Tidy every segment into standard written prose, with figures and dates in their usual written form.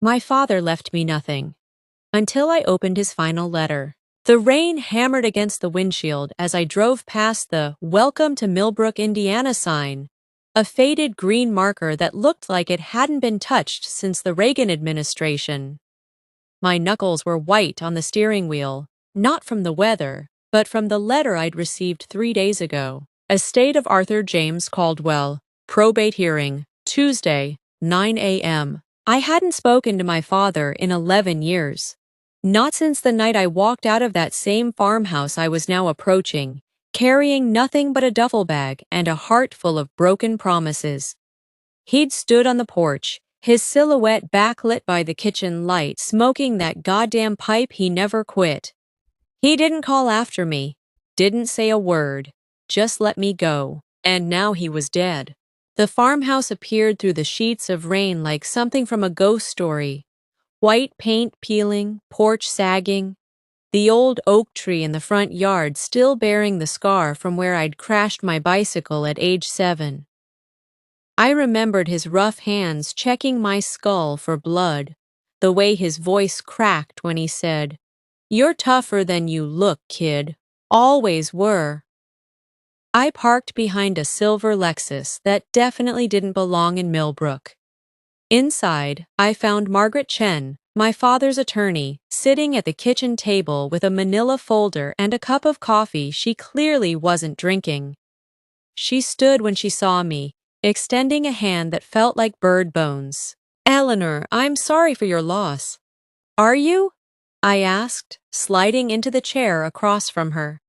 My father left me nothing until I opened his final letter. The rain hammered against the windshield as I drove past the "Welcome to Millbrook, Indiana" sign, a faded green marker that looked like it hadn't been touched since the Reagan administration. My knuckles were white on the steering wheel, not from the weather, but from the letter I'd received 3 days ago. Estate of Arthur James Caldwell, probate hearing, Tuesday, 9 a.m. I hadn't spoken to my father in 11 years. Not since the night I walked out of that same farmhouse I was now approaching, carrying nothing but a duffel bag and a heart full of broken promises. He'd stood on the porch, his silhouette backlit by the kitchen light, smoking that goddamn pipe he never quit. He didn't call after me, didn't say a word, just let me go. And now he was dead. The farmhouse appeared through the sheets of rain like something from a ghost story. White paint peeling, porch sagging, the old oak tree in the front yard still bearing the scar from where I'd crashed my bicycle at age 7. I remembered his rough hands checking my skull for blood, the way his voice cracked when he said, "You're tougher than you look, kid. Always were." I parked behind a silver Lexus that definitely didn't belong in Millbrook. Inside, I found Margaret Chen, my father's attorney, sitting at the kitchen table with a manila folder and a cup of coffee she clearly wasn't drinking. She stood when she saw me, extending a hand that felt like bird bones. "Eleanor, I'm sorry for your loss." "Are you?" I asked, sliding into the chair across from her.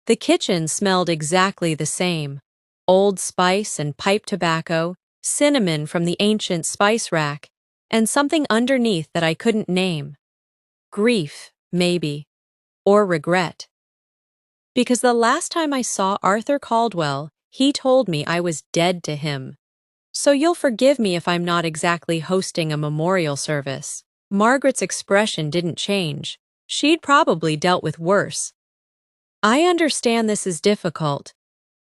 The kitchen smelled exactly the same. Old Spice and pipe tobacco, cinnamon from the ancient spice rack, and something underneath that I couldn't name. Grief, maybe. Or regret. Because the last time I saw Arthur Caldwell, he told me I was dead to him. "So you'll forgive me if I'm not exactly hosting a memorial service." Margaret's expression didn't change. She'd probably dealt with worse. "I understand this is difficult,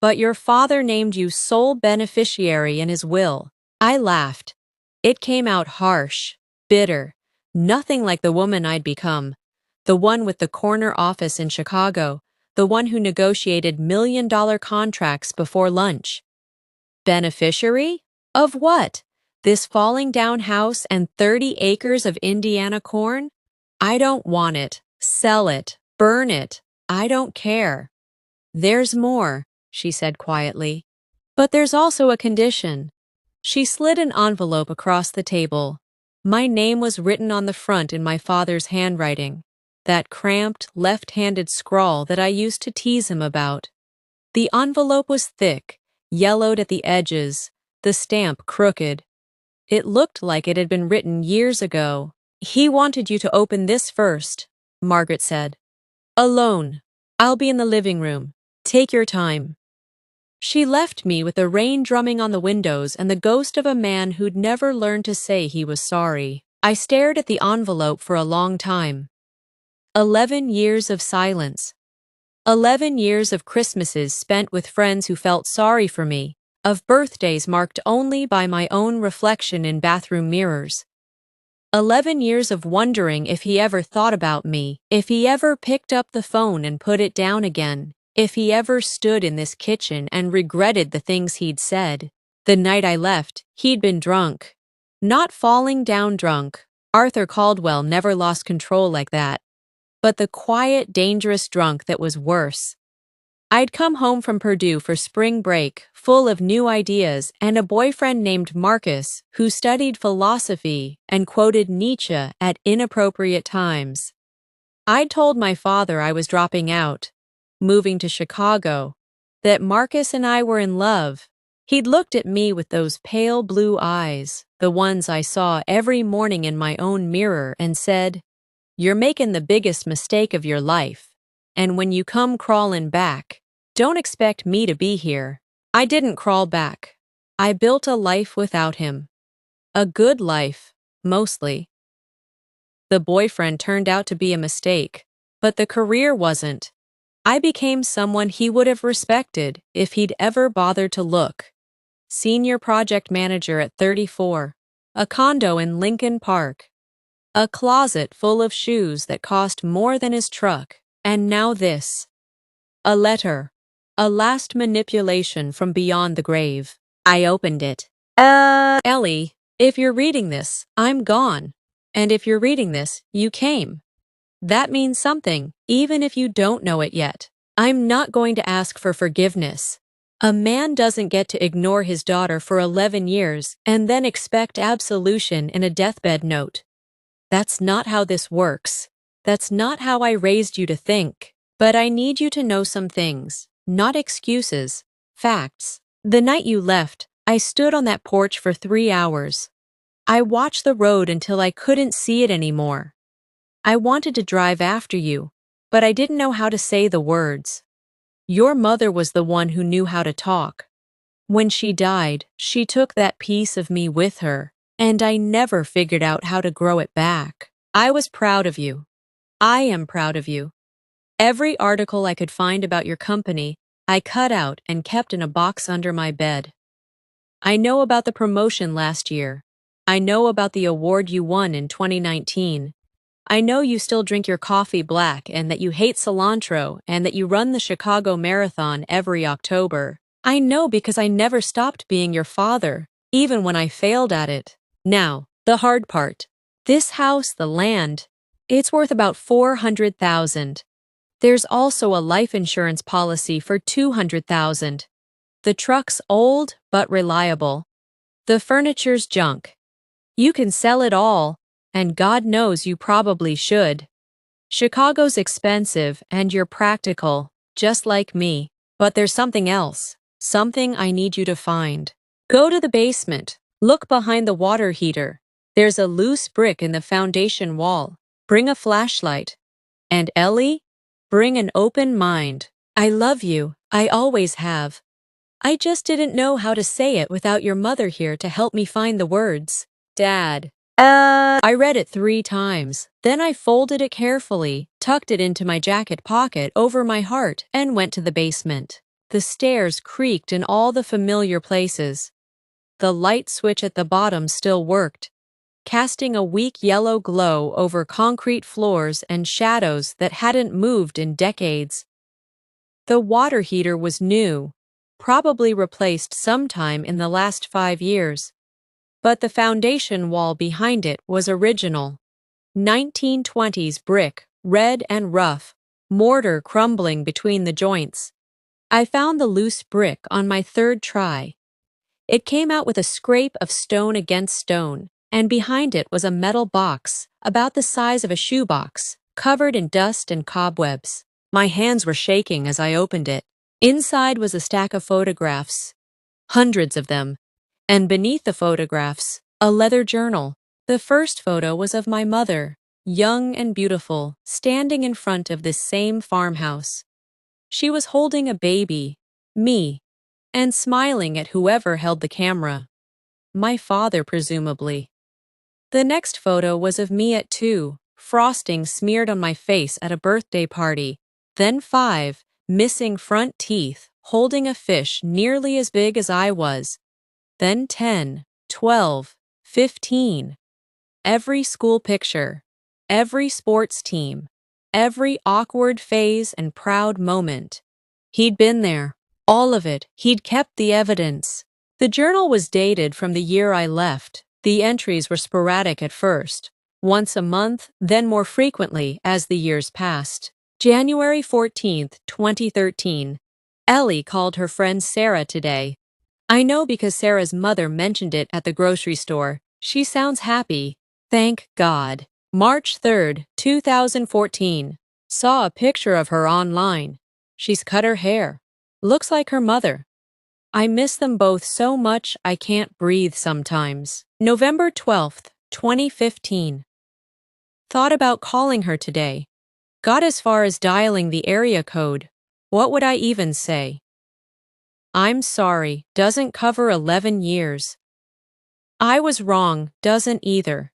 but your father named you sole beneficiary in his will." I laughed. It came out harsh, bitter, nothing like the woman I'd become, the one with the corner office in Chicago, the one who negotiated million-dollar contracts before lunch. Beneficiary? Of what? This falling down house and 30 acres of Indiana corn? I don't want it. Sell it. Burn it. I don't care. "There's more," she said quietly. "But there's also a condition." She slid an envelope across the table. My name was written on the front in my father's handwriting, that cramped, left-handed scrawl that I used to tease him about. The envelope was thick, yellowed at the edges, the stamp crooked. It looked like it had been written years ago. "He wanted you to open this first," Margaret said. "Alone. I'll be in the living room. Take your time." She left me with the rain drumming on the windows and the ghost of a man who'd never learned to say he was sorry. I stared at the envelope for a long time. 11 years of silence. 11 years of Christmases spent with friends who felt sorry for me, of birthdays marked only by my own reflection in bathroom mirrors. 11 years of wondering if he ever thought about me, if he ever picked up the phone and put it down again, if he ever stood in this kitchen and regretted the things he'd said. The night I left, he'd been drunk. Not falling down drunk. Arthur Caldwell never lost control like that. But the quiet, dangerous drunk that was worse. I'd come home from Purdue for spring break, full of new ideas, and a boyfriend named Marcus who studied philosophy and quoted Nietzsche at inappropriate times. I'd told my father I was dropping out, moving to Chicago, that Marcus and I were in love. He'd looked at me with those pale blue eyes, the ones I saw every morning in my own mirror, and said, "You're making the biggest mistake of your life, and when you come crawling back, don't expect me to be here." I didn't crawl back. I built a life without him. A good life, mostly. The boyfriend turned out to be a mistake, but the career wasn't. I became someone he would have respected if he'd ever bothered to look. Senior project manager at 34. a condo in Lincoln Park, a closet full of shoes that cost more than his truck, and now this. A letter. A last manipulation from beyond the grave. I opened it. Ellie, if you're reading this, I'm gone. And if you're reading this, you came. That means something, even if you don't know it yet. I'm not going to ask for forgiveness. A man doesn't get to ignore his daughter for 11 years and then expect absolution in a deathbed note. That's not how this works. That's not how I raised you to think. But I need you to know some things, not excuses, facts. The night you left, I stood on that porch for 3 hours. I watched the road until I couldn't see it anymore. I wanted to drive after you, but I didn't know how to say the words. Your mother was the one who knew how to talk. When she died, she took that piece of me with her, and I never figured out how to grow it back. I was proud of you. I am proud of you. Every article I could find about your company, I cut out and kept in a box under my bed. I know about the promotion last year. I know about the award you won in 2019. I know you still drink your coffee black and that you hate cilantro and that you run the Chicago Marathon every October. I know because I never stopped being your father, even when I failed at it. Now, the hard part. This house, the land, it's worth about $400,000. There's also a life insurance policy for $200,000. The truck's old but reliable. The furniture's junk. You can sell it all, and God knows you probably should. Chicago's expensive and you're practical, just like me. But there's something else, something I need you to find. Go to the basement, look behind the water heater. There's a loose brick in the foundation wall. Bring a flashlight. And Ellie? Bring an open mind. I love you, I always have. I just didn't know how to say it without your mother here to help me find the words. Dad. I read it 3 times. Then I folded it carefully, tucked it into my jacket pocket over my heart, and went to the basement. The stairs creaked in all the familiar places. The light switch at the bottom still worked, casting a weak yellow glow over concrete floors and shadows that hadn't moved in decades. The water heater was new, probably replaced sometime in the last 5 years. But the foundation wall behind it was original. 1920s brick, red and rough, mortar crumbling between the joints. I found the loose brick on my 3rd try. It came out with a scrape of stone against stone, and behind it was a metal box, about the size of a shoebox, covered in dust and cobwebs. My hands were shaking as I opened it. Inside was a stack of photographs, hundreds of them, and beneath the photographs, a leather journal. The first photo was of my mother, young and beautiful, standing in front of this same farmhouse. She was holding a baby, me, and smiling at whoever held the camera. My father, presumably. The next photo was of me at 2, frosting smeared on my face at a birthday party. Then 5, missing front teeth, holding a fish nearly as big as I was. Then 10, 12, 15. Every school picture, every sports team, every awkward phase and proud moment. He'd been there, all of it. He'd kept the evidence. The journal was dated from the year I left. The entries were sporadic at first, once a month, then more frequently as the years passed. January 14, 2013. Ellie called her friend Sarah today. I know because Sarah's mother mentioned it at the grocery store. She sounds happy. Thank God. March 3, 2014. Saw a picture of her online. She's cut her hair. Looks like her mother. I miss them both so much I can't breathe sometimes. November 12, 2015. Thought about calling her today. Got as far as dialing the area code. What would I even say? I'm sorry doesn't cover 11 years. I was wrong doesn't either.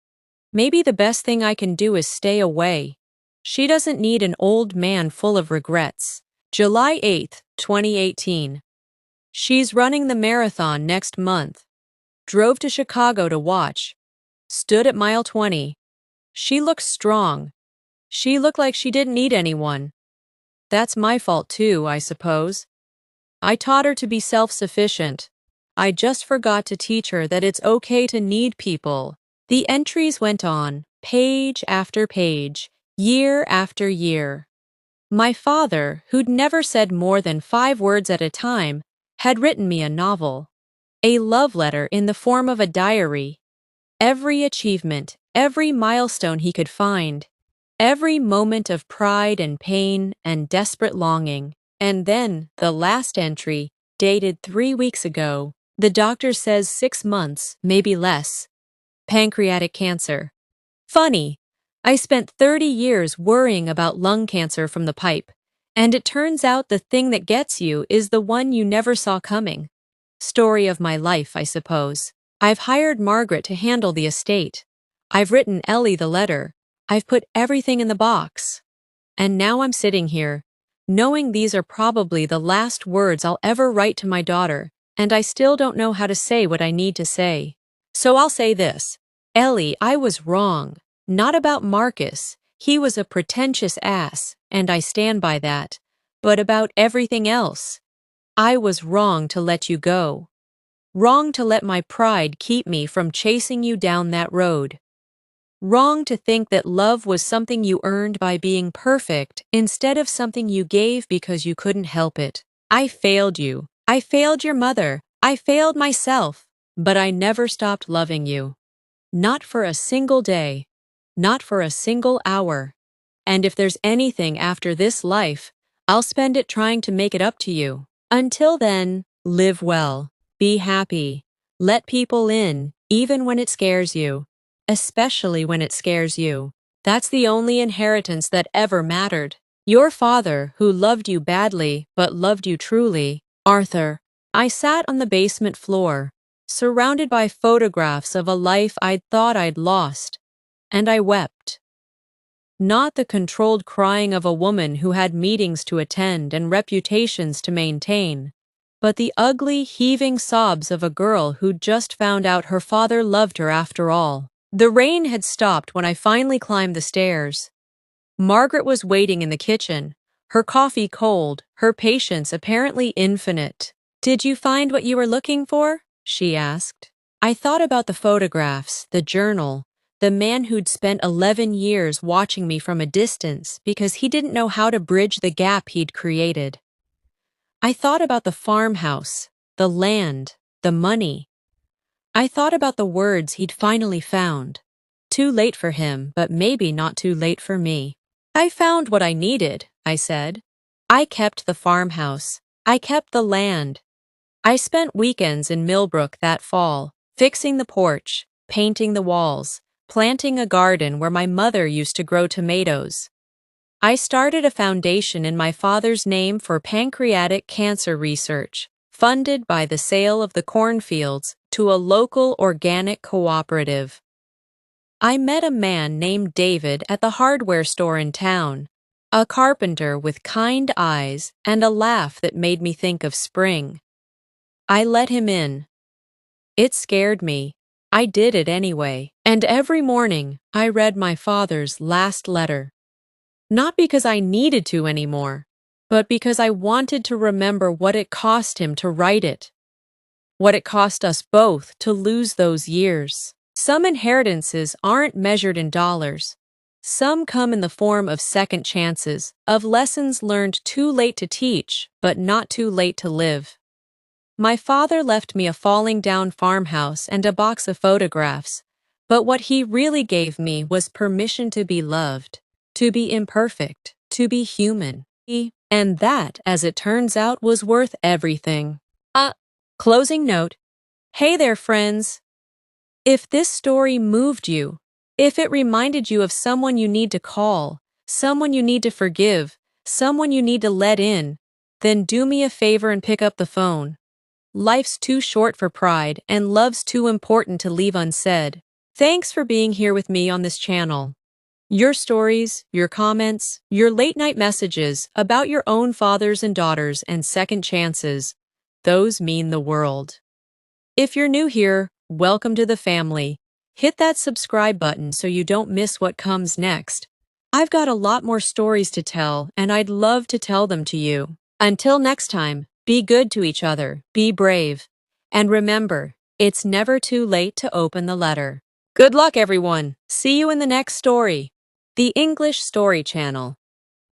Maybe the best thing I can do is stay away. She doesn't need an old man full of regrets. July 8, 2018. She's running the marathon next month. Drove to Chicago to watch. stood at mile 20. She looked strong. She looked like she didn't need anyone. That's my fault too, I suppose. I taught her to be self-sufficient. I just forgot to teach her that it's okay to need people. The entries went on, page after page, year after year. My father, who'd never said more than 5 words at a time, had written me a novel, a love letter in the form of a diary. Every achievement, every milestone he could find, every moment of pride and pain and desperate longing. And then, the last entry, dated 3 weeks ago, the doctor says 6 months, maybe less. Pancreatic cancer. Funny, I spent 30 years worrying about lung cancer from the pipe, and it turns out the thing that gets you is the one you never saw coming. Story of my life, I suppose. I've hired Margaret to handle the estate. I've written Ellie the letter. I've put everything in the box. And now I'm sitting here, knowing these are probably the last words I'll ever write to my daughter, and I still don't know how to say what I need to say. So I'll say this. Ellie, I was wrong. Not about Marcus. He was a pretentious ass, and I stand by that. But about everything else. I was wrong to let you go. Wrong to let my pride keep me from chasing you down that road. Wrong to think that love was something you earned by being perfect instead of something you gave because you couldn't help it. I failed you. I failed your mother. I failed myself. But I never stopped loving you. Not for a single day. Not for a single hour. And if there's anything after this life, I'll spend it trying to make it up to you. Until then, live well. Be happy. Let people in, even when it scares you. Especially when it scares you. That's the only inheritance that ever mattered. Your father, who loved you badly, but loved you truly, Arthur. I sat on the basement floor, surrounded by photographs of a life I'd thought I'd lost, and I wept. Not the controlled crying of a woman who had meetings to attend and reputations to maintain, but the ugly, heaving sobs of a girl who'd just found out her father loved her after all. The rain had stopped when I finally climbed the stairs. Margaret was waiting in the kitchen, her coffee cold, her patience apparently infinite. "Did you find what you were looking for?" she asked. I thought about the photographs, the journal, the man who'd spent 11 years watching me from a distance because he didn't know how to bridge the gap he'd created. I thought about the farmhouse, the land, the money. I thought about the words he'd finally found. Too late for him, but maybe not too late for me. "I found what I needed," I said. I kept the farmhouse. I kept the land. I spent weekends in Millbrook that fall, fixing the porch, painting the walls, planting a garden where my mother used to grow tomatoes. I started a foundation in my father's name for pancreatic cancer research, funded by the sale of the cornfields to a local organic cooperative. I met a man named David at the hardware store in town, a carpenter with kind eyes and a laugh that made me think of spring. I let him in. It scared me. I did it anyway, and every morning I read my father's last letter. Not because I needed to anymore, but because I wanted to remember what it cost him to write it. What it cost us both to lose those years. Some inheritances aren't measured in dollars. Some come in the form of second chances, of lessons learned too late to teach, but not too late to live. My father left me a falling down farmhouse and a box of photographs, but what he really gave me was permission to be loved, to be imperfect, to be human. And that, as it turns out, was worth everything. Closing note. Hey there, friends. If this story moved you, if it reminded you of someone you need to call, someone you need to forgive, someone you need to let in, then do me a favor and pick up the phone. Life's too short for pride, and love's too important to leave unsaid. Thanks for being here with me on this channel. Your stories, your comments, your late-night messages about your own fathers and daughters and second chances, those mean the world. If you're new here, welcome to the family. Hit that subscribe button so you don't miss what comes next. I've got a lot more stories to tell, and I'd love to tell them to you. Until next time, be good to each other, be brave, and remember, it's never too late to open the letter. Good luck, everyone. See you in the next story. The English Story Channel.